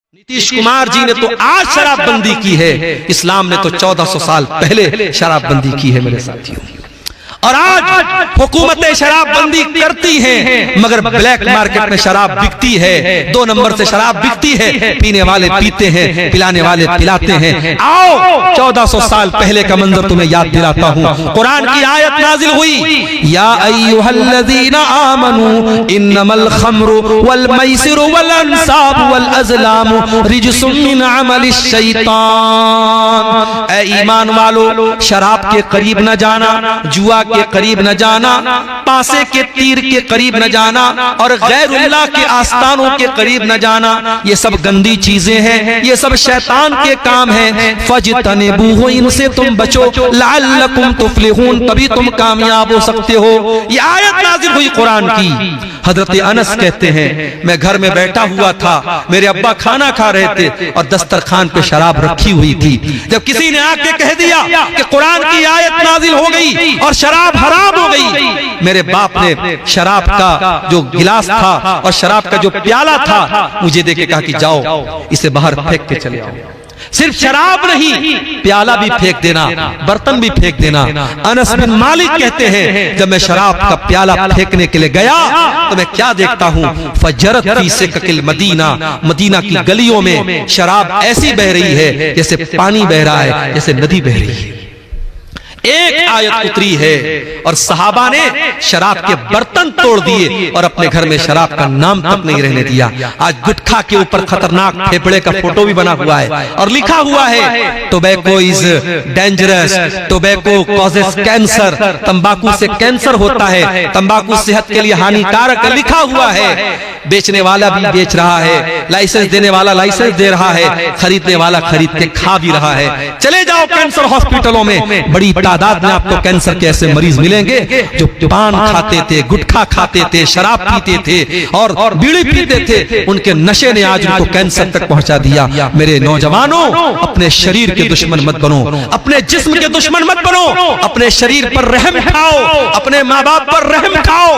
नीतीश कुमार जी ने तो आज शराबबंदी की है, इस्लाम ने तो 1400 साल पहले शराबबंदी की है मेरे साथियों। और आज हुकूमतें शराबबंदी करती हैं मगर ब्लैक मार्केट में शराब बिकती है, 2 नंबर से शराब बिकती है, पीने वाले पीते हैं, पिलाने वाले पिलाते हैं। आओ 1400 साल पहले का मंजर तुम्हें याद दिलाता हूँ। कुरान की आयत नाजिल हुई, या अय्युहल्लज़ीना आमनू इन्नमल खम्रु वल मैसिरु वल अंसाबु वल अज़लामु रिजसुम मिन अमलिश शैतान। ऐ ईमान वालो, शराब के करीब न जाना, जुआ के करीब न जाना, पासे के तीर के करीब न जाना और गैरुल्लाह के आस्थानों के करीब न जाना। ये सब गंदी चीजें हैं, ये सब शैतान के काम हैं। फजतनिबूहु, इनसे तुम बचो, लअल्लकुम तुफ्लिहून, तभी तुम कामयाब हो सकते हो। ये आयत नाज़िल हुई कुरान की। हजरत अनस कहते हैं, मैं घर में बैठा हुआ था, मेरे अब्बा खाना खा रहे थे और दस्तरखान पे शराब रखी हुई थी। जब किसी ने आके कह दिया कि कुरान की आयत नाजिल हो गई और शराब हराम हो गई, मेरे बाप ने शराब का जो गिलास था और शराब का जो प्याला था मुझे देके कहा कि जाओ इसे बाहर फेंक के चले आओ। सिर्फ शराब नहीं, प्याला भी फेंक देना, बर्तन भी फेंक देना। अनस बिन मालिक कहते हैं, जब मैं शराब का प्याला फेंकने के लिए गया तो मैं क्या देखता हूँ, फजरत फी सिककिल मदीना, मदीना की गलियों में शराब ऐसी बह रही है जैसे पानी बह रहा है, जैसे नदी बह रही है। एक आयत उतरी है और सहाबा ने शराब के बर्तन तोड़ दिए और अपने घर में शराब का नाम तक नहीं रहने दिया। आज गुटखा के ऊपर खतरनाक फेफड़े का फोटो भी बना हुआ है और लिखा हुआ है, tobacco is dangerous, tobacco causes cancer, तंबाकू से कैंसर होता है, तंबाकू सेहत के लिए हानिकारक लिखा हुआ है। बेचने वाला भी बेच रहा है, लाइसेंस देने वाला लाइसेंस दे रहा है, खरीदने वाला खरीद के खा भी रहा है। चले जाओ कैंसर हॉस्पिटलों में, बड़ी तादाद में आपको कैंसर के ऐसे मरीज मिलेंगे जो पान खाते थे, गुटखा खाते थे, शराब पीते थे और बीड़ी पीते थे। उनके नशे ने आज उनको कैंसर तक पहुंचा दिया। मेरे नौजवानों, अपने शरीर के दुश्मन मत बनो, अपने जिस्म के दुश्मन मत बनो, अपने शरीर पर रहम खाओ, अपने माँ बाप पर रहम खाओ।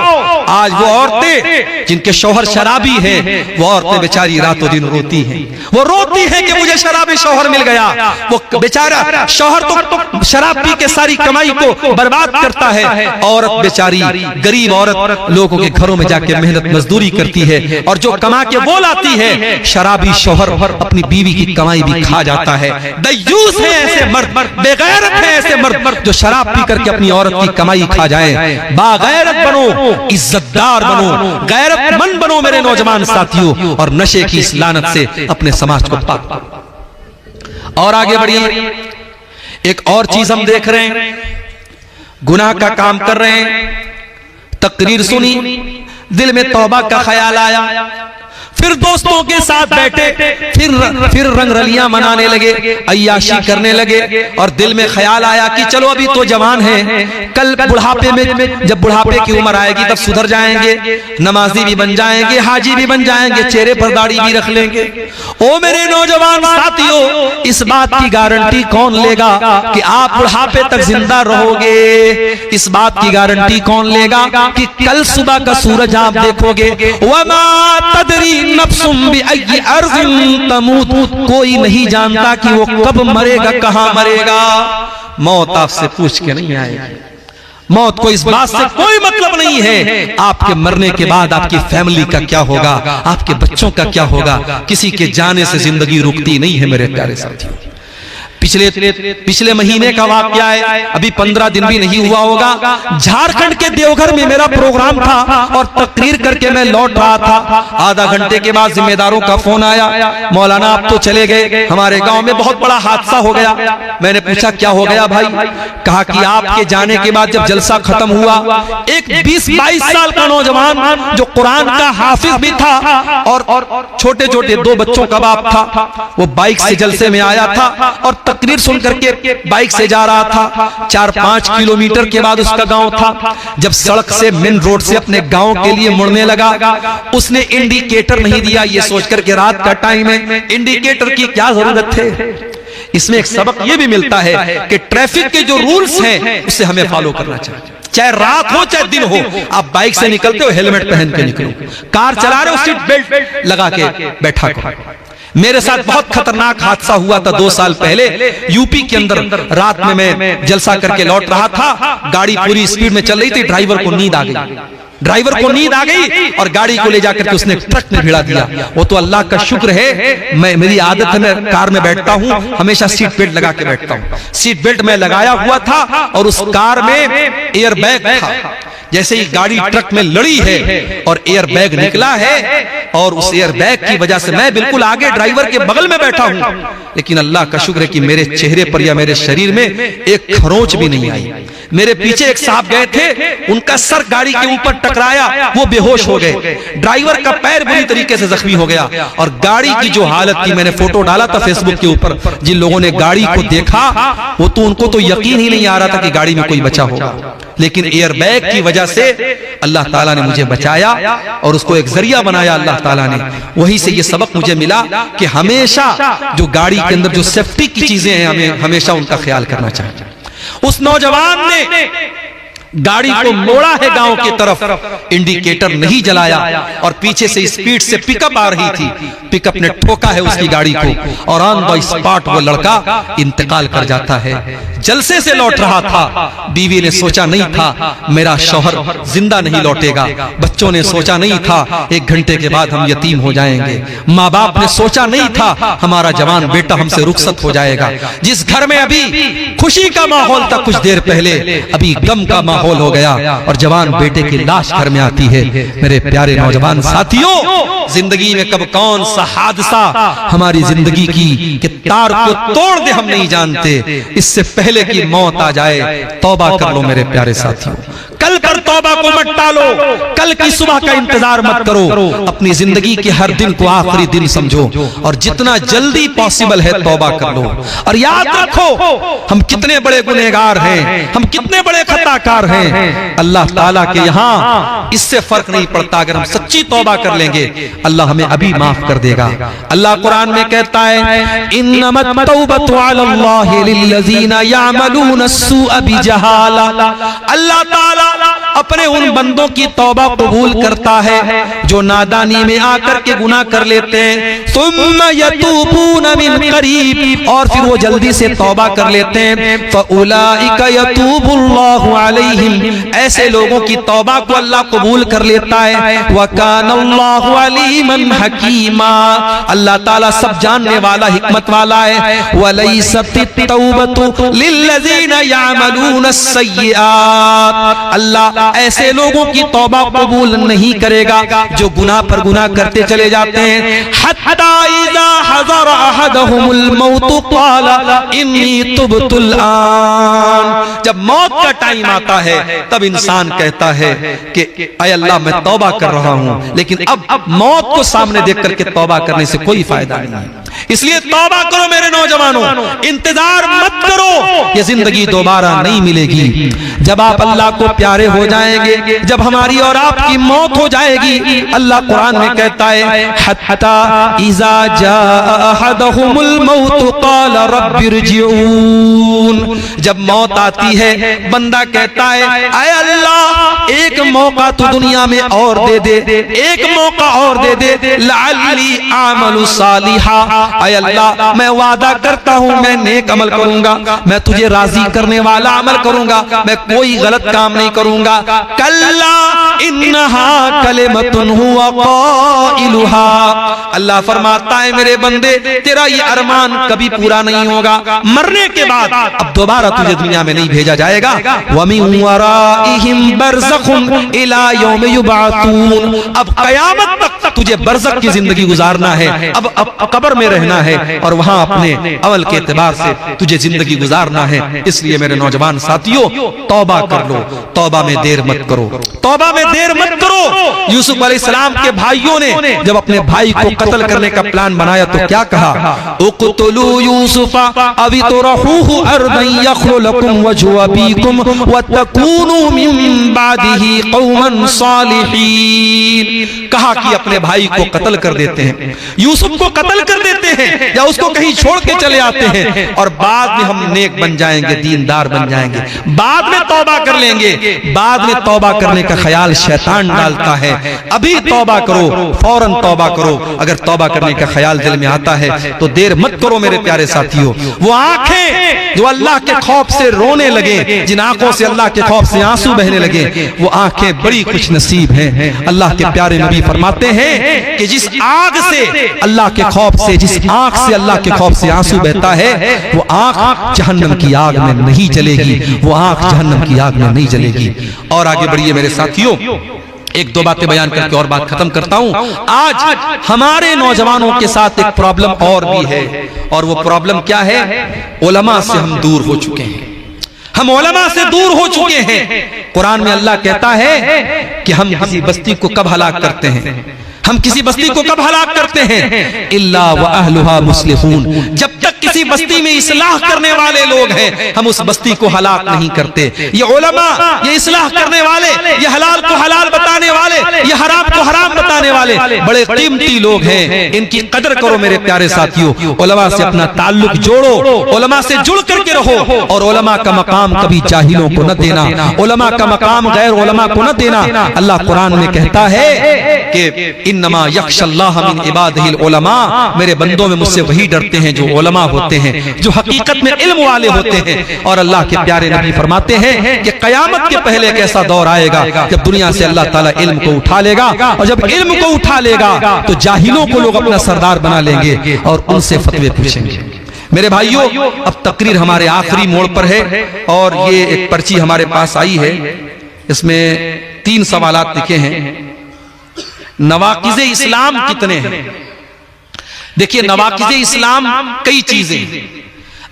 आज वो औरतें जिनके शौहर शराबी हैं, वो औरतें बेचारी रातों दिन रोती हैं, वो रोती हैं कि मुझे शराबी शौहर मिल गया। वो बेचारा शौहर तो शराब पी के सारी कमाई को बर्बाद करता है, औरत बेचारी गरीब औरत लोगों के घरों में जाके मेहनत मजदूरी करती है और जो कमा के वो लाती है, शराबी शौहर अपनी बीवी की कमाई भी खा जाता है। दयूस है ऐसे मर्द, बेगैरत है ऐसे मर्द जो शराब पी करके अपनी औरत की कमाई खा जाए। बागैरत बनो, इज्जतदार बनो, गैरतमंद बनो मेरे नौजवान साथियों, और नशे की इस लानत से अपने समाज को पाक करो। और आगे बढ़िए, एक और चीज हम देख रहे हैं, गुनाह का काम कर रहे हैं, तकरीर सुनी, दिल में तौबा का ख्याल आया, फिर दोस्तों के साथ बैठे, फिर रंगरलियां मनाने लगे, अय्याशी करने लगे और दिल में ख्याल आया कि चलो अभी तो जवान हैं, कल बुढ़ापे में जब बुढ़ापे की उम्र आएगी तब सुधर जाएंगे, नमाजी भी बन जाएंगे, हाजी भी बन जाएंगे, चेहरे पर दाढ़ी भी रख लेंगे। ओ मेरे नौजवान साथियों, इस बात की गारंटी कौन लेगा कि आप बुढ़ापे तक जिंदा रहोगे? इस बात की गारंटी कौन लेगा कि कल सुबह का सूरज आप देखोगे? वमा तदरी नफ्सुम बिअय्यि अर्ज़िन तमूत, कोई नहीं जानता कि वो कब मरेगा, कहां मरेगा। मौत आपसे पूछ के नहीं आएगी। मौत को इस बात से कोई मतलब नहीं है आपके मरने के बाद आपकी फैमिली का क्या होगा, आपके बच्चों का क्या होगा। किसी के जाने से जिंदगी रुकती नहीं है मेरे प्यारे साथियों। पिछले महीने का वाकया है, अभी 15 दिन भी नहीं हुआ होगा। झारखंड के देवघर में मेरा प्रोग्राम था और तकरीर करके मैं लौट रहा था। आधा घंटे के बाद जिम्मेदारों का फोन आया, मौलाना आप तो चले गए, हमारे गांव में बहुत बड़ा हादसा हो गया। मैंने पूछा क्या हो गया भाई? कहा कि आपके जाने के बाद जब जलसा खत्म हुआ, एक 20-22 साल का नौजवान जो कुरान का हाफिज भी था और छोटे छोटे 2 बच्चों का बाप था, वो बाइक से जलसे में आया था और तकरीर सुन करके बाइक से जा रहा था। 4-5 किलोमीटर के बाद उसका गांव था। जब सड़क से मेन रोड से अपने गांव के लिए मुड़ने लगा, उसने इंडिकेटर नहीं दिया, ये सोचकर के रात का टाइम है, इंडिकेटर की क्या जरूरत है। इसमें एक सबक ये भी मिलता है कि ट्रैफिक के जो रूल्स हैं उसे हमें फॉलो करना चाहिए। चाहे रात हो चाहे दिन हो, आप बाइक से निकलते हो हेलमेट पहन के निकलो, कार चला रहे हो सीट बेल्ट लगा के बैठा करो। मेरे साथ बहुत खतरनाक हादसा हुआ था 2 साल पहले यूपी के अंदर। रात में मैं जलसा करके लौट रहा था, गाड़ी पूरी स्पीड में चल रही थी, ड्राइवर को नींद आ गई। ड्राइवर को नींद आ गई और गाड़ी को ले जाकर के उसने ट्रक में भिड़ा दिया। वो तो अल्लाह का शुक्र है, मेरी आदत है, मैं कार में बैठता हूं, हमेशा सीट बेल्ट लगा के बैठता हूं। सीट बेल्ट मैं लगाया हुआ था और उस कार में एयर बैग था। जैसे ही गाड़ी ट्रक में लड़ी है और एयर बैग निकला है, और उस एयर बैग की वजह से मैं बिल्कुल आगे ड्राइवर के बगल में बैठा हूं, लेकिन अल्लाह का शुक्र है कि मेरे चेहरे पर या मेरे शरीर में एक खरोंच भी नहीं आई। मेरे पीछे एक साहब गए थे, उनका सर गाड़ी के ऊपर टकराया, वो बेहोश हो गए। ड्राइवर का पैर बुरी तरीके से जख्मी हो गया। और गाड़ी की जो हालत थी, मैंने फोटो डाला था फेसबुक के ऊपर, जिन लोगों ने गाड़ी को देखा वो तो उनको तो यकीन ही नहीं आ रहा था कि गाड़ी में कोई बचा होगा, लेकिन एयर बैग की वजह से अल्लाह ताला ने मुझे बचाया और उसको एक जरिया बनाया अल्लाह ताला ने। वहीं से ये सबक मुझे मिला कि हमेशा जो गाड़ी के अंदर जो सेफ्टी की चीजें हैं, हमें हमेशा उनका ख्याल करना चाहिए। उस नौजवान ने गाड़ी को मोड़ा है गांव की तरफ, इंडिकेटर नहीं जलाया और पीछे से स्पीड से पिकअप आ रही थी, पिकअप ने ठोका है उसकी गाड़ी को और ऑन द स्पॉट वो लड़का इंतकाल कर जाता है। जलसे से लौट रहा था, बीवी ने सोचा नहीं था मेरा शौहर जिंदा नहीं लौटेगा, बच्चों ने सोचा नहीं था 1 घंटे के बाद हम यतीम हो जाएंगे, माँ बाप ने सोचा नहीं था हमारा जवान बेटा हमसे रुखसत हो जाएगा। जिस घर में अभी खुशी का माहौल था, कुछ देर पहले अभी गम का माहौल हो गया और जवान बेटे की लाश घर में आती है। मेरे प्यारे नौजवान साथियों, जिंदगी में कब कौन सा हादसा हमारी जिंदगी की कि तार को तोड़ दे हम नहीं जानते। इससे पहले कि मौत आ जाए तौबा कर लो मेरे प्यारे साथियों। कल पर तौबा को मत टालो, कल की सुबह का इंतजार मत करो, अपनी जिंदगी के हर दिन को आखिरी दिन समझो और जितना जल्दी पॉसिबल है तौबा कर लो। और याद रखो हम कितने बड़े गुनहगार हैं, हम कितने बड़े खताकार हैं। अल्लाह ताला के यहाँ इससे फर्क नहीं पड़ता। अगर हम सच्ची तौबा कर लेंगे अल्लाह हमें अभी माफ कर देगा। अल्लाह कुरान में कहता है इन्नमत तौबतु अलल्लाहि लिल्लज़ीना यअमलून अस्सूअ बिजहाला। अल्लाह ताला अपने उन बंदों की तौबा कबूल करता है जो नादानी में आकर के गुनाह कर लेते हैं, सुम्मा यतूबून मिन करीब, और फिर वो जल्दी से तौबा कर लेते हैं, फउलाइका यतूबुल्लाहु अलैहिम, ऐसे लोगों की तौबा को अल्लाह कबूल कर लेता है। व कानल्लाहु अलीमन हकीमा, अल्लाह ताला सब जानने वाला हिकमत वाला है। वलैसतित तौबतु लिल्लज़ीना यअमलून अस्सय्यिआत, अल्लाह ऐसे लोगों की तौबा कबूल नहीं करेगा जो गुनाह पर गुनाह करते चले जाते हैं। हत्ता इज़ा हज़र अहदहुमुल मौत क़ाला इन्नी तुब्तुल आन, जब मौत का टाइम आता है तब इंसान कहता है कि ऐ अल्लाह मैं तौबा कर रहा हूं, लेकिन अब मौत को सामने देख करके तौबा करने से कोई फायदा नहीं है। इसलिए तौबा करो मेरे नौजवानों, इंतजार मत करो, ये जिंदगी दोबारा नहीं मिलेगी। जब आप अल्लाह को प्यारे हो जाएंगे, जब हमारी और आपकी मौत हो जाएगी, अल्लाह कुरान में कहता है हत्ता इज़ा जाअ अहदहुमुल मौत क़ाला रब्बिरजिऊन, जब मौत आती है बंदा कहता है ऐ अल्लाह एक मौका तो दुनिया में और दे दे, एक मौका और दे दे, लअल्ली आमलु सालिहा, ऐ अल्लाह मैं वादा करता हूं मैं नेक अमल करूंगा, मैं तुझे राजी करने वाला अमल करूंगा, मैं कोई गलत काम नहीं करूंगा। कल्ला इन्नहा कलिमतुन हुवा क़ाइलुहा, अल्लाह फरमाता है मेरे बंदे तेरा ये अरमान कभी पूरा नहीं होगा, मरने के बाद अब दोबारा तुझे दुनिया में नहीं भेजा जाएगा। व मिन वराइहिम बरज़खुन इला यौम युबअतून, अब कयामत तक तुझे बरज़ख की जिंदगी गुजारना है, अब कब्र में रहना है और वहां अपने अमल के एतबार से तुझे जिंदगी गुजारना है। इसलिए मेरे नौजवान साथियों तौबा कर लो, तौबा में देर मत करो, तौबा में देर मत करो। यूसुफ अलैहिस्सलाम के भाइयों ने जब अपने भाई को कत्ल करने का प्लान बनाया तो क्या कहा, उक़्तुलू यूसुफा अवी तुरहूहु अर्दन यख्लु लकुम वजहु अबीकुम व तकूनू मिन बादिही कौमन सालिहीन, कहा कि अपने भाई को कत्ल कर देते हैं, यूसुफ को कत्ल कर देते हैं या उसको कहीं छोड़ के चले आते हैं, और बाद में हम नेक बन जाएंगे, दीनदार बन जाएंगे, बाद में तौबा कर लेंगे। बाद में तौबा करने का ख्याल शैतान डालता है। अभी तौबा करो, फौरन तौबा करो। अगर तौबा करने का ख्याल दिल में आता है तो देर मत करो मेरे प्यारे साथियों। वो आंखें जो अल्लाह के खौफ से रोने लगे, जिन आंखों से अल्लाह के खौफ से आंसू बहने लगे, वो आंखें बड़ी खुश नसीब हैं। अल्लाह के प्यारे नबी फरमाते हैं कि जिस आग से अल्लाह के खौफ से, जिस आंख से अल्लाह के खौफ से आंसू बहता है, वो आंख जहन्नम की आग में नहीं जलेगी, वो आंख जहन्नम की आग में नहीं जलेगी। और आगे बढ़िए मेरे साथियों, एक दो बातें बयान करके और बात खत्म करता हूं। आज हमारे नौजवानों के साथ एक प्रॉब्लम और भी है, और वो प्रॉब्लम क्या है? उलमा से हम दूर हो चुके हैं। हम उलमा से दूर हो चुके हैं। कुरान में अल्लाह कहता है कि हम किसी बस्ती को कब हलाक करते हैं, हम किसी बस्ती को कब हलाक करते हैं? इल्ला व अहलुहा मुस्लिहून, जब तक किसी बस्ती में इस्लाह करने वाले लोग हैं, हम उस बस्ती को हलाक नहीं करते। ये उलमा, ये इस्लाह करने वाले, ये हलाल को हलाल बताने वाले, ये हराम को हराम बताने वाले बड़े कीमती लोग हैं। इनकी कदर करो मेरे प्यारे साथियों। उलमा से अपना ताल्लुक जोड़ो, उलमा से जुड़ करके रहो, और उलमा का मकाम कभी जाहिलों को न देना, उलमा का मकाम गैर उलमा को न देना। अल्लाह कुरान में कहता है कि इन्नमा यख्शल्लाह मिन इबादिहिल उलमा, मेरे बंदों में मुझसे वही डरते हैं जो उलमा होते हैं, जो हकीकत में इल्म वाले होते हैं। और अल्लाह के प्यारे नबी फरमाते हैं कि कयामत के पहले एक ऐसा दौर आएगा जब दुनिया से अल्लाह ताला इल्म को उठा लेगा, और जब इल्म को उठा लेगा तो जाहिलों को लोग अपना सरदार बना लेंगे और उनसे फतवे पूछेंगे। मेरे भाइयों, अब तकरीर हमारे आखिरी मोड़ पर है, और ये एक पर्ची हमारे पास आई है, इसमें 3 सवालात लिखे हैं। नवाकिज़े इस्लाम कितने हैं? देखिए, नवाकिज़े इस्लाम कई चीजें हैं।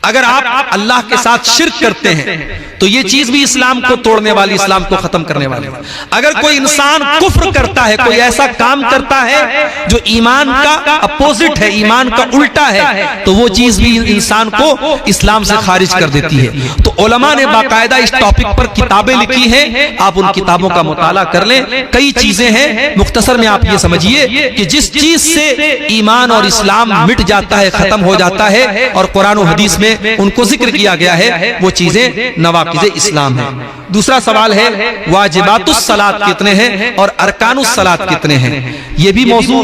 अगर आप अल्लाह के साथ शिर्क करते हैं तो ये चीज भी इस्लाम को तोड़ने वाली, इस्लाम को खत्म करने वाली। अगर कोई इंसान कुफ्र करता है, कोई ऐसा काम करता है जो ईमान का अपोजिट है, ईमान का उल्टा है, तो वो चीज भी इंसान को इस्लाम से खारिज कर देती है। तो उलमा ने बाकायदा इस टॉपिक पर किताबें लिखी हैं, आप उन किताबों का मुताला कर लें। कई चीजें हैं, मुख्तसर में आप ये समझिए कि जिस चीज से ईमान और इस्लाम मिट जाता है, खत्म हो जाता है, और कुरान और हदीस में उनको जिक्र किया गया है, वो चीजें नवाकिज़े इस्लाम है। दूसरा सवाल है वाजिबातुस सलात कितने हैं और अरकानुस सलात कितने हैं? ये भी मौजू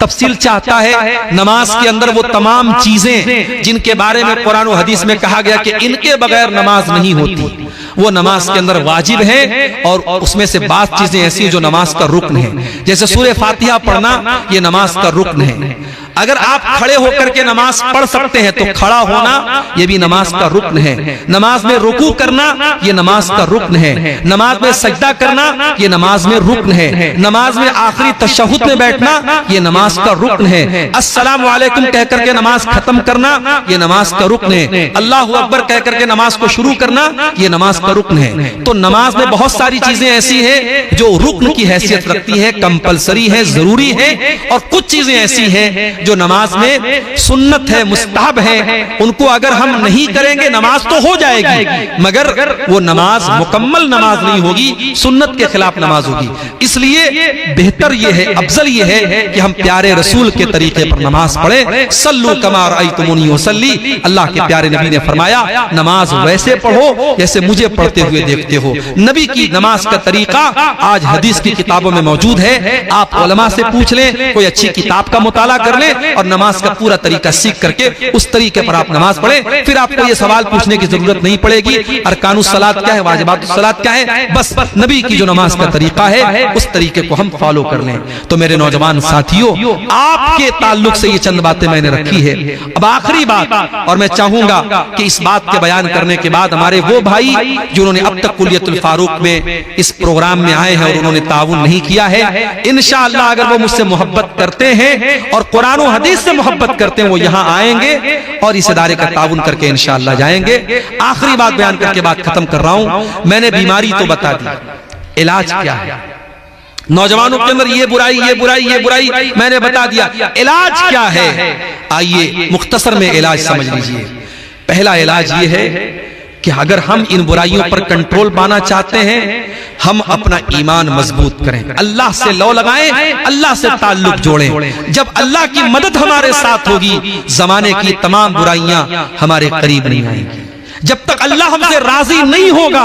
तफसील चाहता है। नमाज के अंदर वो तमाम चीजें जिनके बारे में कुरान और हदीस में कहा गया कि इनके बगैर नमाज नहीं होती, वो नमाज के अंदर वाजिब है, और उसमें से बात चीजें ऐसी जो नमाज का रुक्न है। जैसे सूरह फातिहा पढ़ना, ये नमाज का रुक्न है। अगर आप खड़े होकर के नमाज पढ़ सकते हैं तो खड़ा होना ये भी नमाज का रुक्न है। नमाज में रुकू करना ये नमाज का रुक्न है। नमाज में सजदा करना ये नमाज में रुक्न है। नमाज में आखिरी तशहुद में बैठना ये नमाज का रुक्न है। अस्सलामु अलैकुम कह करके नमाज खत्म करना ये नमाज का रुक्न है। अल्लाहु अकबर कह करके नमाज को शुरू करना ये नमाज का रुक्न है। तो नमाज में बहुत सारी चीजें ऐसी हैं जो रुक्न की हैसियत रखती है, कंपलसरी है, जरूरी है, और कुछ चीजें ऐसी हैं जो नमाज में सुन्नत है, मुस्तहब है। उनको अगर हम नहीं करेंगे नमाज तो हो जाएगी, मगर वो नमाज मुकम्मल नमाज नहीं होगी, सुन्नत के खिलाफ नमाज होगी। इसलिए बेहतर ये है, अफजल ये है कि हम प्यारे रसूल के तरीके पर नमाज पढ़ें। सल्लू कमा रअयतुमूनी उसल्ली, अल्लाह के प्यारे नबी ने फरमाया नमाज वैसे पढ़ो जैसे मुझे पढ़ते हुए देखते हो। नबी की नमाज का तरीका आज हदीस की किताबों में मौजूद है। आप उलमा से पूछ लें, कोई अच्छी किताब का मुताला कर लें, और नमाज का पूरा तरीका सीख करके उस तरीके पर आप नमाज पढ़ें। फिर आपको ये सवाल पूछने की जरूरत नहीं पड़ेगी अरकानुस सलात क्या है, वाजिबातुस सलात क्या है। बस नबी की जो नमाज का तरीका है उस तरीके को हम फॉलो कर लें। तो मेरे नौजवान साथियों, आपके ताल्लुक से ये चंद बातें मैंने रखी है। अब आखिरी बात, और मैं चाहूंगा कि इस बात के बयान करने के बाद हमारे वो भाई जिन्होंने अब तक कुलियतुल फारूक में इस प्रोग्राम में आए हैं और उन्होंने ताउन नहीं किया है, इंशाअल्लाह अगर वो मुझसे मोहब्बत करते हैं और कुरान और हदीस से मोहब्बत करते हैं, वो यहाँ आएंगे और इस इदारे का ताउन करके इंशाअल्लाह जाएंगे। आखिरी बात बयान करके बात खत्म कर रहा हूं। मैंने बीमारी तो बता दी, इलाज क्या है? नौजवानों के अंदर ये बुराई, ये बुराई, ये बुराई मैंने बता दिया, इलाज क्या है? आइए मुख्तसर में इलाज समझ लीजिए। पहला इलाज ये है कि अगर हम इन बुराइयों पर कंट्रोल पाना चाहते हैं, हम अपना ईमान मजबूत करें, अल्लाह से लौ लगाएं, अल्लाह से ताल्लुक जोड़ें। जब अल्लाह की मदद हमारे साथ होगी, जमाने की तमाम बुराइयां हमारे करीब नहीं आएंगी। जब तक अल्लाह हमसे राजी नहीं होगा,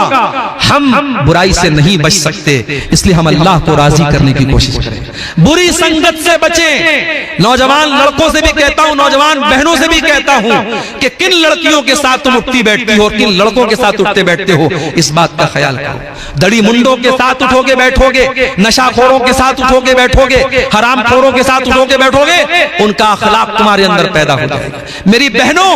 हम बुराई से नहीं बच सकते। इसलिए हम अल्लाह को राजी करने की कोशिश करें। बुरी संगत से बचें। नौजवान लड़कों से भी कहता हूं, नौजवान बहनों से भी कहता हूं कि किन लड़कियों के साथ तुम उठती बैठती हो और किन लड़कों के साथ उठते बैठते हो, इस बात का ख्याल करो। दड़ी मुंडों के साथ उठोगे बैठोगे, नशाखोरों के साथ उठोगे बैठोगे, हरामखोरों के साथ उठोगे बैठोगे, उनका अखलाक तुम्हारे अंदर पैदा हो जाएगा। मेरी बहनों,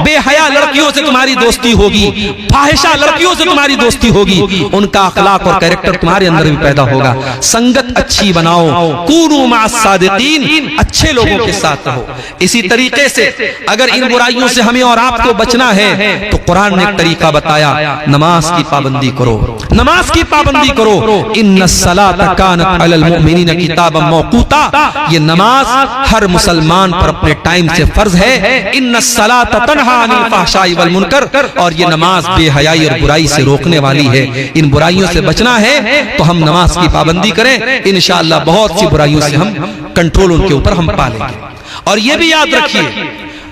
बेहया लड़कियों से तुम्हारी दोस्ती होगी, फाहिशा लड़कियों से तुम्हारी दोस्ती होगी, उनका अखलाक और कैरेक्टर तुम्हारे अंदर भी पैदा होगा। संगत अच्छी बनाओ, कूनू मास सादिकीन, अच्छे लोगों के साथ रहो। इसी तरीके से अगर इन बुराइयों से हमें और आपको बचना है तो कुरान ने एक तरीका बताया, नमाज की पाबंदी करो, नमाज की पाबंदी करो। इन्नस्सलाता कानत अलल मुमिनीना किताबन मौकूता, ये नमाज हर मुसलमान पर अपने टाइम से फर्ज है। इन्नस्सलाता तन्हा अनिल फहशाई वल मुनकर, और ये नमाज बेहयाई और बुराई से रोकने वाली है। इन बुराइयों से बचना है तो हम नमाज की पाबंदी करें, इंशाअल्लाह बहुत सी बुराइयों से हम कंट्रोल उनके ऊपर हम पा लेंगे। और ये भी याद रखिए,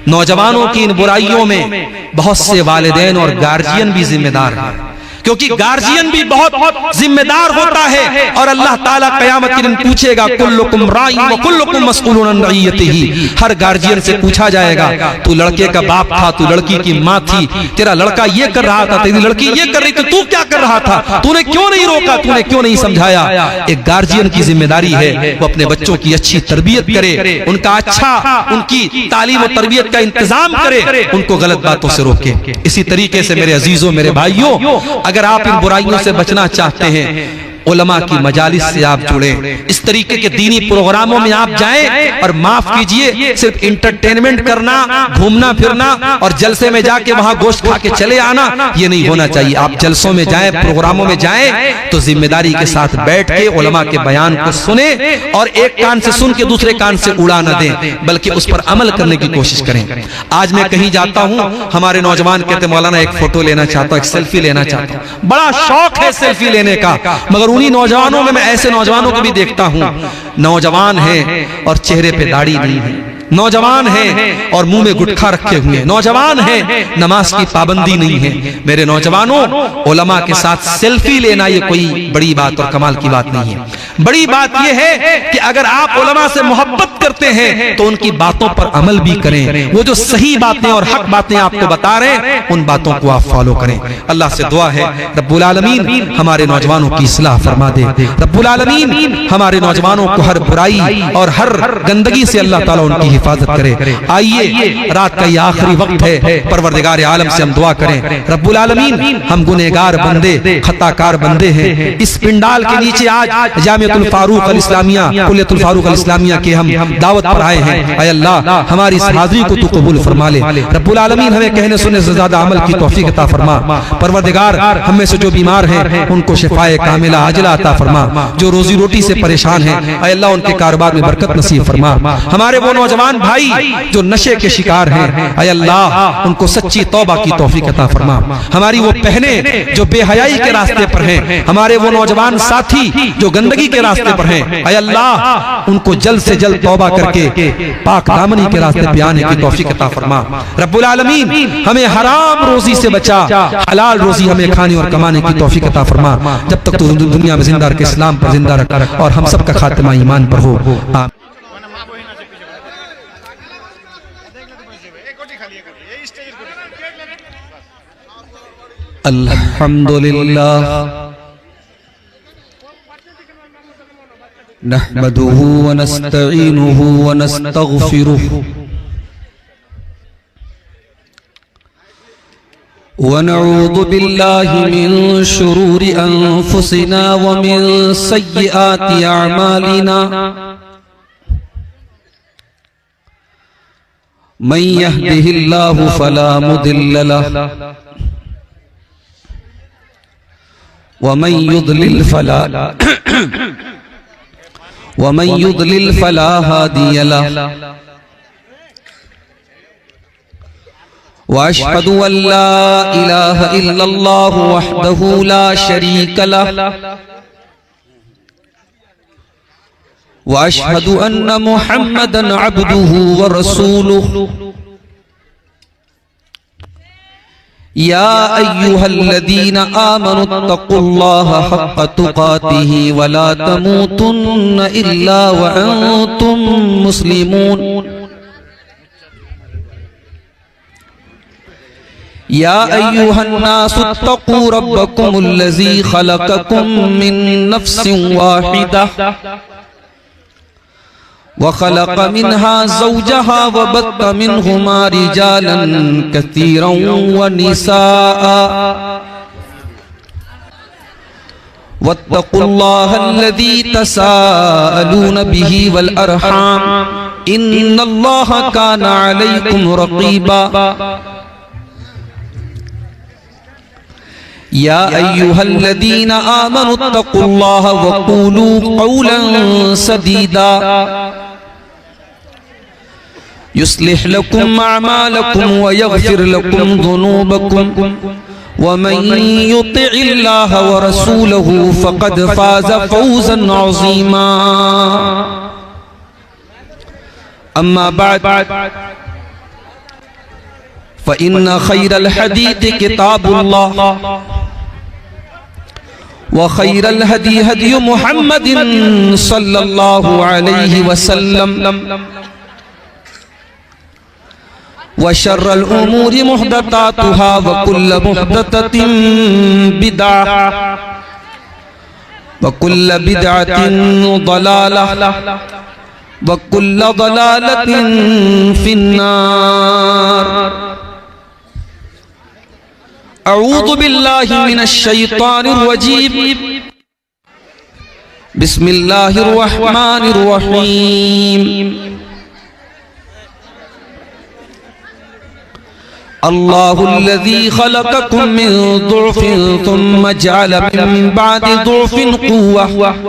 नौजवानों की इन बुराइयों में बहुत से वालिदैन और गार्जियन भी जिम्मेदार हैं, क्योंकि गार्जियन भी बहुत जिम्मेदार होता है। और अल्लाह ताला क़यामत के दिन पूछेगा, कुल्लुकुम राइन व कुल्लुकुम मस्ऊलुन अन रइयतिही। हर गार्जियन से पूछा जाएगा, तू लड़के का बाप था, तू लड़की की माँ थी, तेरा लड़का ये कर रहा था, तेरी लड़की ये कर रही थी, तू क्या कर रहा था, तूने क्यों नहीं रोका, तूने क्यों नहीं समझाया। एक गार्जियन की जिम्मेदारी है वो अपने बच्चों की अच्छी तरबियत करे, उनका अच्छा, उनकी तालीम और तरबियत का इंतजाम करे, उनको गलत बातों से रोके। इसी तरीके से मेरे अजीजों, मेरे भाइयों, अगर आप इन बुराइयों से बचना चाहते हैं, उलमा की मजालिस से आप जुड़ें, इस तरीके के दीनी प्रोग्रामों में आप जाएं। और माफ कीजिए, सिर्फ इंटरटेनमेंट करना, घूमना फिरना और जलसे में जाके वहां गोश्त खा के चले आना, ये नहीं होना चाहिए। आप जलसों में जाएं, प्रोग्रामों में जाएं तो जिम्मेदारी के साथ बैठ के उलमा के बयान को सुने, और एक कान से सुन के दूसरे कान से उड़ा न दें, बल्कि उस पर अमल करने की कोशिश करें। आज मैं कहीं जाता हूं, हमारे नौजवान कहते मौलाना एक फोटो लेना चाहता हूं, एक सेल्फी लेना चाहता हूं। बड़ा शौक है सेल्फी लेने का, मगर उन्हीं नौजवानों में मैं ऐसे नौजवानों को भी देखता हूं, नौजवान हैं और चेहरे पे दाढ़ी नहीं है, नौजवान हैं और मुंह में गुटखा रखे हुए हैं, नौजवान हैं, नमाज की पाबंदी नहीं है। मेरे नौजवानों, उलमा के साथ सेल्फी लेना ये कोई बड़ी बात और कमाल की बात नहीं है। बड़ी बात यह है कि अगर आप उलमा से मोहब्बत करते हैं तो उनकी बातों पर अमल भी करें। वो जो सही बातें और हक बातें आपको बता रहे हैं, उन बातों को आप फॉलो करें। अल्लाह से दुआ है, रब्बुल आलमीन हमारे नौजवानों की इस्लाह फरमा दे। रब्बुल आलमीन हमारे नौजवानों को हर बुराई और हर गंदगी से अल्लाह ताला उनकी हिफाजत करे। आइए, रात का ये आखिरी वक्त है, परवरदिगार आलम से हम दुआ करें। रब्बुल आलमीन, हम गुनहगार बंदे, खताकार बंदे हैं। इस पिंडाल के नीचे आज जामिअतुल फारूक अल इस्लामिया, कुल्लियतुल फारूक अल इस्लामिया के हम दावत पर आए हैं। ऐ अल्लाह, हमारी इस हाज़िरी को तू कबूल फरमा ले। रब्बुल आलमीन हमें कहने सुनने से ज्यादा अमल की तौफीक अता फरमा। परवरदिगार, हम में से जो बीमार हैं उनको शिफाए कामिला आजिला अता फरमा। जो रोजी रोटी से परेशान हैं, ऐ अल्लाह उनके कारोबार में बरकत नसीब फरमा। हमारे वो नौजवान भाई जो नशे के शिकार हैं, ऐ अल्लाह उनको सच्ची तौबा की तौफीक अता फरमा। हमारी वो बहनें जो बेहयाई के रास्ते पर हैं, हमारे वो नौजवान साथी जो गंदगी के रास्ते पर हैं, ऐ अल्लाह उनको जल्द से जल्द तौबा करके पाक दामनी के रास्ते पे आने की तौफीक अता फरमा। रब्बुल आलमीन हमें हराम रोजी से बचा, हलाल रोजी हमें खाने और कमाने की तौफीक अता फरमा। जब तक तू दुनिया में जिंदा रख, इस्लाम पर जिंदा रख और हम सब का खात्मा ईमान पर हो। अल्हम्दुलिल्लाह नहमदुहु व नस्तईनुहु व नस्तगफिरुहु व नऊज़ु बिल्लाहि मिन शुरूरि अनफुसिना व मिन सय्यिआति अअमालिना मन यहदिहिल्लाहु फला मुदिल्ल लहु वमन युद्लिल फला हादिय लहु वअशहदु अल्ला इलाहा इल्लल्लाह वहदहु ला शरीक लह वअशहदु अन्ना मुहम्मदन अब्दुहु व रसूलुहु या अय्युहल्लज़ीना आमनुत्तकुल्लाहा हक़्क़ तुक़ातिही व ला तमूतुन्ना इल्ला व अंतुम मुस्लिमून या अय्युहन्नासुत्तकू रब्बकुमुल्लज़ी खलक़कुम मिन नफ्सिन वाहिदह वखलक़ मिन्हा ज़ौजहा वबत्त मिन्हुमा रिजालन कसीरन वनिसाअ वत्तक़ुल्लाहल्लज़ी तसाअलून बिही वल अरहाम इन्नल्लाहा काना अलैकुम रक़ीबा या अय्युहल्लज़ीना आमनुत्तकुल्लाहा वक़ूलू क़ौलन सदीदा युस्लिह लकुम अअमालकुम व यग़फिर लकुम ज़ुनूबकुम व मन युतिइल्लाह व रसूलहु फ़क़द फ़ाज़ फ़ौज़न अज़ीमा अम्मा बअद फ़इन्न ख़ैरल हदीस किताबुल्लाह व ख़ैरल हदी हदी मुहम्मदिन सल्लल्लाहु अलैहि वसल्लम व शर्रल उमूरि मुहदसातुहा व कुल्ल मुहदसतिन बिदअह व कुल्ल बिदअतिन ज़लालह व कुल्ल ज़लालतिन फिन्नार अऊज़ु बिल्लाहि मिनश शैतानिर रजीम बिस्मिल्लाहिर रहमानिर रहीम अल्लाहुल्लज़ी खलक़कुम मिन ज़ुअफ़िन थुम्मा जअल मिन बअदि ज़ुअफ़िन क़ुव्वह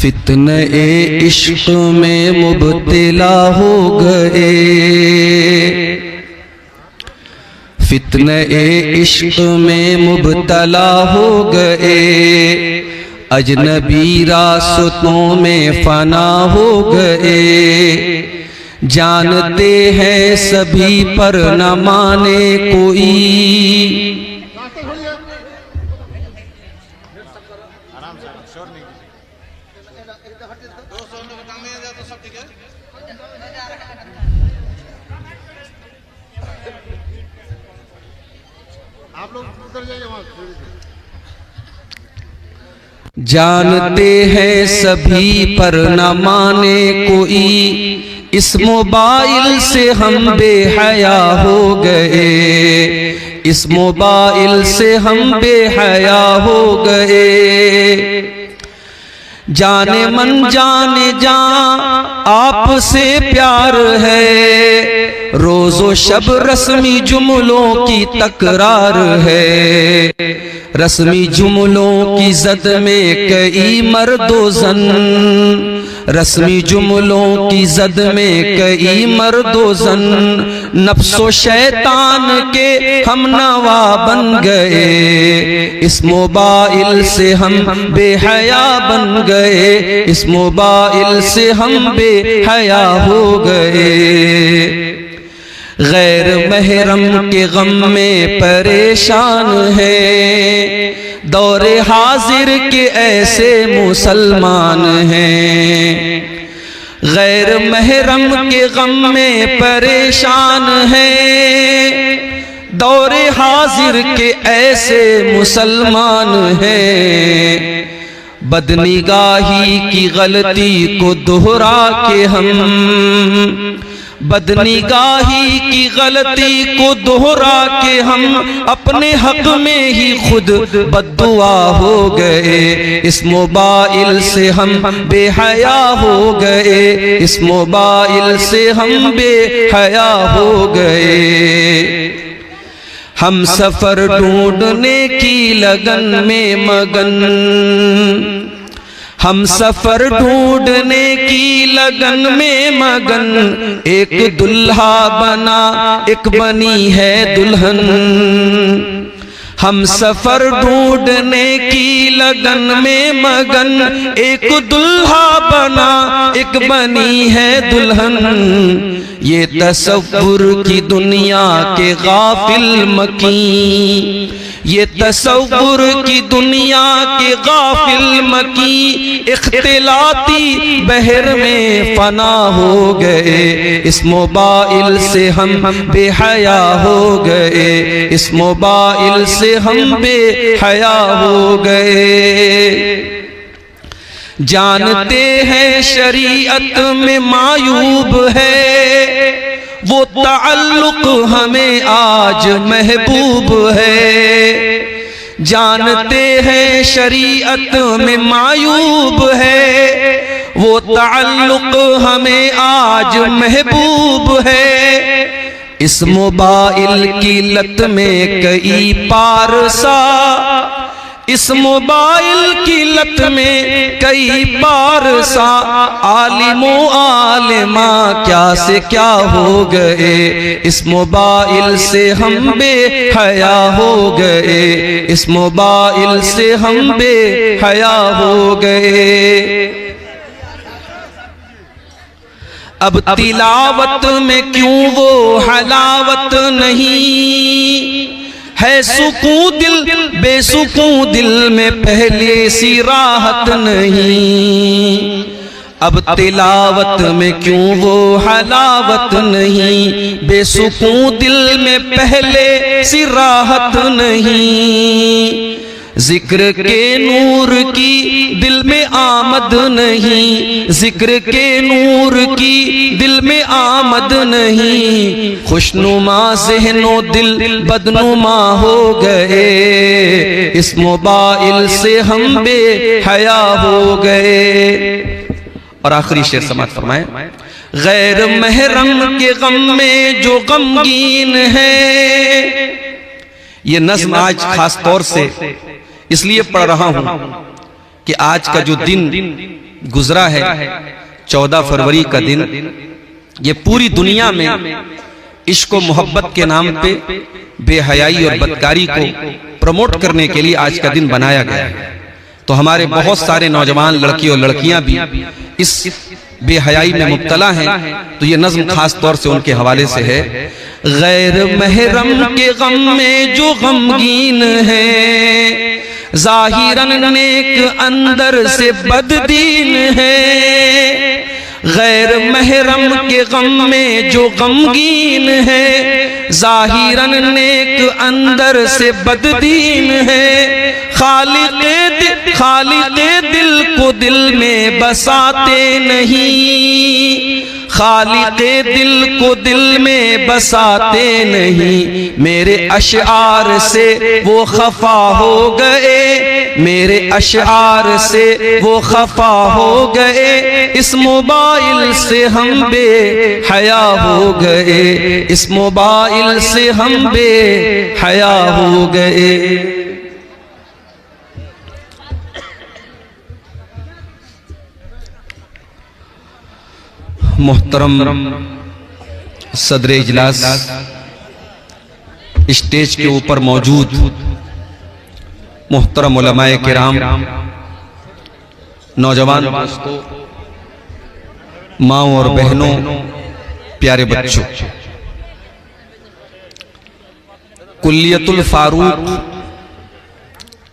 फितने इश्क में मुब्तला हो गए फितने इश्क में मुब्तला हो गए अजनबी रास्तों में फना हो गए जानते हैं सभी पर न माने कोई जानते हैं सभी पर न माने कोई इस मोबाइल से हम बेहया हो गए इस मोबाइल से हम बेहया हो गए जाने मन जाने जा आपसे प्यार है रोज़ो शब रस्मी जुमलों की तकरार है रस्मी जुमलों की जद में कई मर्दो जन रस्मी जुमलों की जद में कई मर्दो जन नफ्सो शैतान के हम नवा बन गए इस मोबाइल से हम बेहया बन गए इस मोबाइल से हम बेहया हो गए गैर महरम के गम में परेशान है दौरे हाजिर के ऐसे मुसलमान हैं गैर महरम के गम में परेशान है दौरे हाजिर के ऐसे मुसलमान हैं बदनिगाही की गलती को दोहरा के हम बदनिगाही की गलती को दोहरा के हम अपने हक में ही खुद बद्दुआ हो गए। इस मोबाइल से हम बेहया हो गए, इस मोबाइल से हम बेहया हो गए। हम सफर ढूंढने की लगन में मगन, हम सफर ढूंढने की लगन में मगन, एक दुल्हा बना एक बनी है दुल्हन। हम सफर ढूंढने की लगन में मगन, एक दुल्हा बना एक बनी है दुल्हन। ये तसव्वुर की दुनिया के गाफिल मकी, ये तसव्वुर की दुनिया के गाफिल मकी, इख्तिलाती बहर में फना हो गए। इस मोबाइल से हम बेहया हो गए, इस मोबाइल से हम बेहया हो गए। जानते हैं शरीयत में मायूब है, वो ताल्लुक हमें आज महबूब है। जानते हैं शरीयत में मायूब है, वो ताल्लुक हमें आज महबूब है। इस मोबाइल की लत में कई पारसा, इस मोबाइल की लत में कई पारसा, आलिमो आलिमा क्या से क्या हो गए। इस मोबाइल से हम बेहया हो गए, इस मोबाइल से हम बेहया हो गए। अब तिलावत में क्यों वो हलावत नहीं है, सुकून दिल बेसुकून दिल में पहले सी राहत नहीं। अब तिलावत में क्यों वो हलावत नहीं, बेसुकून दिल में पहले सी राहत नहीं। जिक्र के नूर की दिल में आमद नहीं, जिक्र के नूर की दिल में आमद नहीं। खुशनुमा ज़हनो दिल बदनुमा हो गए, इस मोबाइल से हम बेहया हो गए। और आखिरी शेर समाअत फरमाए, गैर महरम के गम में जो गमगीन है। ये नज़्म आज खास तौर से इसलिए पढ़ रहा हूं कि आज का जो दिन गुजरा है 14 फरवरी का दिन, ये पूरी दुनिया में इश्क और मोहब्बत के नाम पे बेहयाई और बदकारी को प्रमोट करने के लिए आज का दिन बनाया गया है। तो हमारे बहुत सारे नौजवान लड़की और लड़कियां भी इस बेहयाई में मुब्तला हैं। तो ये नज़्म खास तौर से उनके हवाले से है। गैर महरम के गम में जो गमगीन है, ज़ाहिरन नेक अंदर से बददीन है। गैर महरम के गम में जो गमगीन है, ज़ाहिरन नेक अंदर से बददीन है। खालिक़े दिल को दिल में बसाते नहीं, खालिक़े दिल को दिल में बसाते नहीं। मेरे अशआर से वो खफा हो गए, मेरे अशआर से वो खफा हो गए। इस मोबाइल से हम बेहया हो गए, इस मोबाइल से हम बेहया हो गए। मोहतरम सदर इजलास, स्टेज के ऊपर मौजूद मोहतरम उलमाए किराम, नौजवान दोस्तों, माओ और बहनों, प्यारे बच्चों, कुल्लियतुल फारूक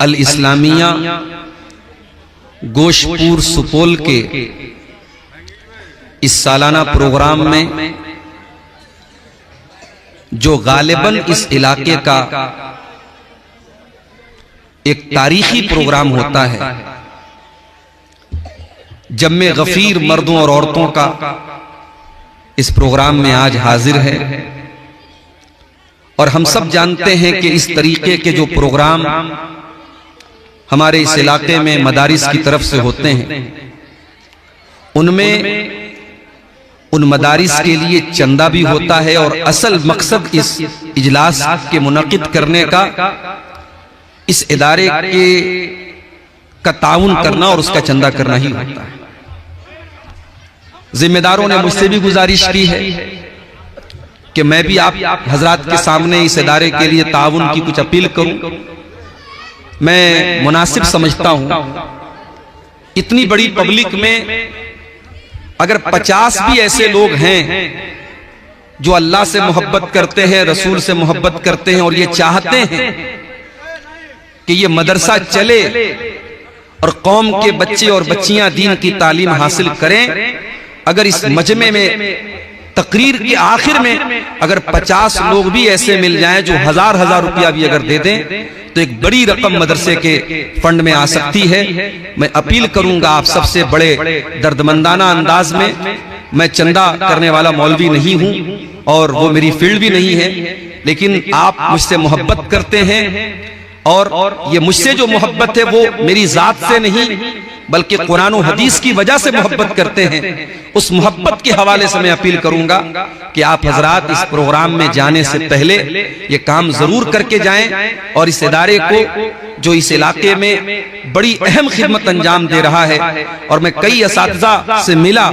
अल इस्लामिया गोशपुर सुपौल के इस सालाना प्रोग्राम में जो गालिबन इस इलाके का एक तारीखी प्रोग्राम होता है, जब में गफीर मर्दों और औरतों का इस प्रोग्राम में आज हाजिर है। और हम सब जानते हैं कि इस तरीके के जो प्रोग्राम हमारे इस इलाके में मदारिस की तरफ से होते हैं, उनमें उन मदारिस के लिए चंदा भी होता है और असल मकसद इस इजलास के मुनक़िद करने का इस इदारे के का ताउन करना और उसका चंदा करना ही होता है। जिम्मेदारों ने मुझसे भी गुजारिश की है कि मैं भी आप हजरात के सामने इस इदारे के लिए ताउन की कुछ अपील करूं। मैं मुनासिब समझता हूं, इतनी बड़ी पब्लिक में अगर 50 भी ऐसे लोग हैं जो अल्लाह से मोहब्बत करते हैं, रसूल से मोहब्बत करते हैं और ये चाहते हैं कि ये मदरसा चले और कौम के बच्चे और बच्चियां दीन की तालीम हासिल करें, अगर इस मजमे में तकरीर के आखिर में अगर 50 लोग भी ऐसे मिल जाएं जो हजार रुपया भी अगर दे दें तो एक बड़ी रकम मदरसे के फंड में आ सकती है। मैं अपील करूंगा आप सबसे, बड़े दर्दमंदाना अंदाज में, मैं चंदा करने वाला मौलवी नहीं हूं और वो मेरी फील्ड भी नहीं है, लेकिन आप मुझसे मोहब्बत करते हैं और ये मुझसे जो मोहब्बत है वो मेरी जात से नहीं बल्कि कुरान और हदीस की वजह से मोहब्बत करते हैं। उस मोहब्बत के हवाले से मैं अपील करूंगा कि आप हजरात इस प्रोग्राम में जाने से पहले ये काम जरूर करके जाएं और इस इदारे को जो इस इलाके में बड़ी अहम खिदमत अंजाम दे रहा है, और मैं कई असातिज़ा से मिला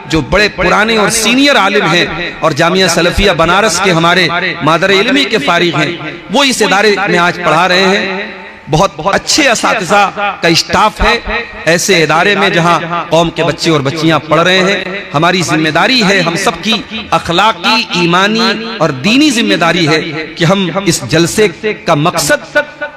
जो बड़े पुराने और सीनियर आलिम हैं और जामिया सलफिया बनारस के हमारे मादर इल्मी के फारिग हैं, वो इस इदारे में आज पढ़ा रहे हैं। बहुत अच्छे असातिज़ा का स्टाफ है ऐसे इदारे में जहां कौम के बच्चे और बच्चियां पढ़ रहे हैं। हमारी जिम्मेदारी है, हम सब की अखलाकी, ईमानी और दीनी जिम्मेदारी है कि हम इस जलसे का मकसद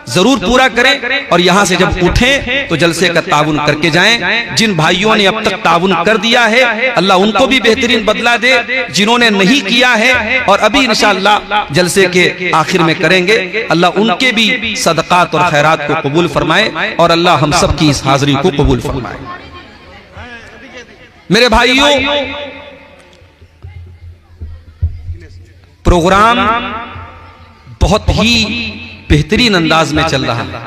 जरूर पूरा करें और यहां से जब उठें तो जलसे का ताउन करके जाएं। जिन भाइयों ने अब तक ताउन कर दिया है, अल्लाह उनको भी बेहतरीन बदला दे। जिन्होंने नहीं किया है और अभी इंशाअल्लाह जलसे के आखिर में करेंगे, अल्लाह उनके भी सदकात और खैरात को कबूल फरमाए और अल्लाह हम सब की इस हाजिरी को कबूल फरमाए। मेरे भाइयों, प्रोग्राम बहुत ही बेहतरीन अंदाज में चल रहा है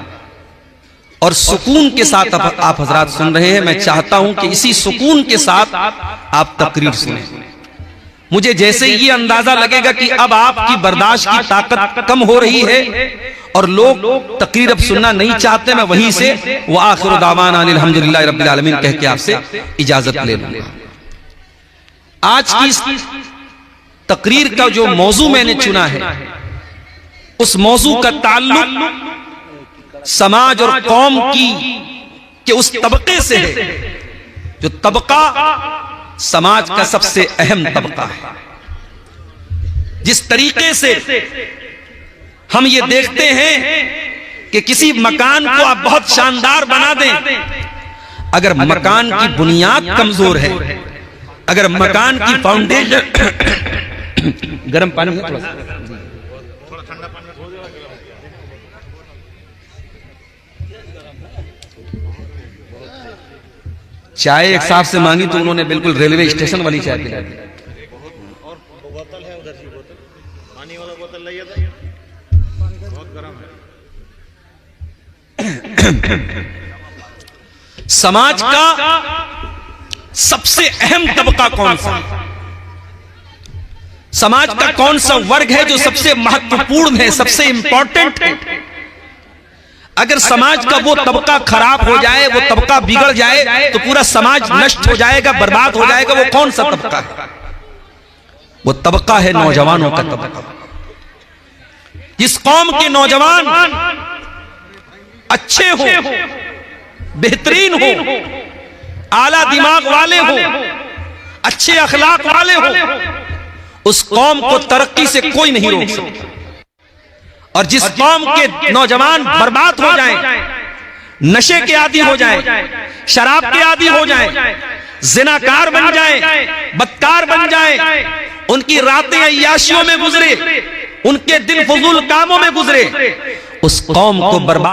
और सुकून के साथ आप हजरात सुन रहे हैं। मैं चाहता हूं कि इसी सुकून के साथ आप तकरीर सुने। मुझे जैसे ये अंदाजा लगेगा कि अब आपकी बर्दाश्त की ताकत कम हो रही है और लोग तकरीर अब सुनना नहीं चाहते, मैं वहीं से व आखिरु दावाना अल्हम्दुलिल्लाह रब्बिल आलमीन कह के आपसे इजाजत ले लूंगा। आज की तकरीर का जो मौजू मैंने चुना है, उस मौजू का ताल्लुक समाज और कौम के उस तबके से है जो तबका समाज का सबसे अहम तबका है। जिस तरीके से हम ये देखते हैं कि किसी मकान को आप बहुत शानदार बना दें, अगर मकान की बुनियाद कमजोर है, अगर मकान की फाउंडेशन गर्म पानी है, थोड़ा ठंडा पानी हो जाएगा। चाय एक साहब से मांगी तो उन्होंने बिल्कुल रेलवे स्टेशन वाली चाय पिला दी। और बोतल है उधर की बोतल, पानी वाला बोतल लाइए था, बहुत गर्म है। समाज का सबसे अहम तबका कौन सा? समाज का कौन सा वर्ग है जो सबसे महत्वपूर्ण है, सबसे इंपॉर्टेंट है? अगर समाज का वो तबका खराब हो जाए, वो तबका बिगड़ जाए तो पूरा समाज नष्ट हो जाएगा, बर्बाद हो जाएगा। वो कौन सा तबका है? वो तबका है नौजवानों का तबका। जिस कौम के नौजवान अच्छे हो, बेहतरीन हो, आला दिमाग वाले हो, अच्छे अखलाक वाले हो, उस कौम को तरक्की से कोई नहीं रोक सकता। और जिस कौम के नौजवान बर्बाद हो जाएं, नशे के आदी हो जाएं, शराब के आदी हो जाएं, जिनाकार बन जाएं, बदकार बन जाएं, उनकी रातें अय्याशियों में गुजरे, उनके दिन फजूल कामों में गुजरे, उस कौम को बर्बाद